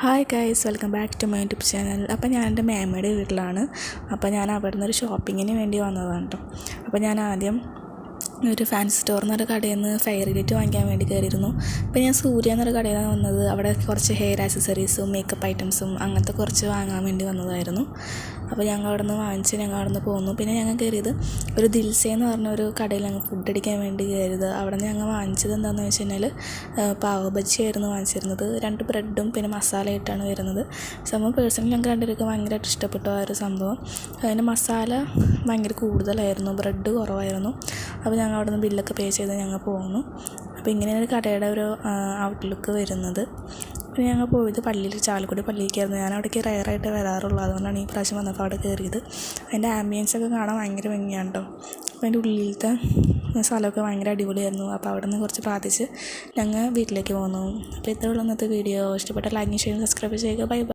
Hi guys, welcome back to my YouTube channel. അപ്പോൾ ഞാൻ എൻ്റെ മേമയുടെ വീട്ടിലാണ്. അപ്പോൾ ഞാൻ അവിടെ നിന്നൊരു ഷോപ്പിങ്ങിന് വേണ്ടി വന്നതാണ് കേട്ടോ. അപ്പോൾ ഞാൻ ആദ്യം ഒരു ഫാൻസി സ്റ്റോർ എന്നൊരു കടയിൽ നിന്ന് ഫെയർ ലൈറ്റ് വാങ്ങിക്കാൻ വേണ്ടി കയറിയിരുന്നു. അപ്പോൾ ഞാൻ സൂര്യ എന്നൊരു കടയിലാണ് വന്നത്. അവിടെ കുറച്ച് ഹെയർ ആക്സസറീസും മേക്കപ്പ് ഐറ്റംസും അങ്ങനത്തെ കുറച്ച് വാങ്ങാൻ വേണ്ടി വന്നതായിരുന്നു. അപ്പോൾ ഞങ്ങൾ അവിടെ നിന്ന് വാങ്ങിച്ച് ഞങ്ങൾ അവിടെ നിന്ന് പോന്നു. പിന്നെ ഞങ്ങൾ കയറിയത് ഒരു ദിൽസേ എന്ന് പറഞ്ഞ ഒരു കടയിൽ ഞങ്ങൾ ഫുഡ് അടിക്കാൻ വേണ്ടി കയറിയത്. അവിടെ നിന്ന് ഞങ്ങൾ വാങ്ങിച്ചത് എന്താണെന്ന് വെച്ച് കഴിഞ്ഞാൽ പാവ് ബജ്ജി ആയിരുന്നു വാങ്ങിച്ചിരുന്നത്. 2 ബ്രെഡും പിന്നെ മസാല ആയിട്ടാണ് വരുന്നത്. സംഭവം പേഴ്സണലി ഞങ്ങൾക്ക് രണ്ടുപേർക്ക് ഭയങ്കരമായിട്ട് ഇഷ്ടപ്പെട്ടു ആ ഒരു സംഭവം. അതിൻ്റെ മസാല ഭയങ്കര കൂടുതലായിരുന്നു, ബ്രെഡ് കുറവായിരുന്നു. അപ്പോൾ ഞങ്ങൾ അവിടെ നിന്ന് ബില്ലൊക്കെ പേ ചെയ്ത് ഞങ്ങൾ പോകുന്നു. അപ്പോൾ ഇങ്ങനെയാണ് ഒരു കടയുടെ ഒരു ഔട്ട്ലുക്ക് വരുന്നത്. പിന്നെ ഞങ്ങൾ പോയത് പള്ളിയിൽ, ചാലക്കുടി പള്ളിയിലേക്കായിരുന്നു. ഞാൻ അവിടേക്ക് റയറായിട്ട് വരാറുള്ളൂ, അതുകൊണ്ടാണ് ഈ പ്രാവശ്യം വന്നപ്പോൾ അവിടെ കയറിയത്. അതിൻ്റെ ആംബിയൻസൊക്കെ കാണാൻ ഭയങ്കര ഭംഗിയാണ് കേട്ടോ. അപ്പോൾ അതിൻ്റെ ഉള്ളിലത്തെ സ്ഥലമൊക്കെ ഭയങ്കര അടിപൊളിയായിരുന്നു. അപ്പോൾ അവിടെ നിന്ന് കുറച്ച് പ്രാർത്ഥിച്ച് ഞങ്ങൾ വീട്ടിലേക്ക് പോന്നു. അപ്പോൾ ഇത്രയുള്ള ഇന്നത്തെ വീഡിയോ. ഇഷ്ടപ്പെട്ട ലൈക്ക്, ഷെയർ, സബ്സ്ക്രൈബ് ചെയ്യുക. Bye bye.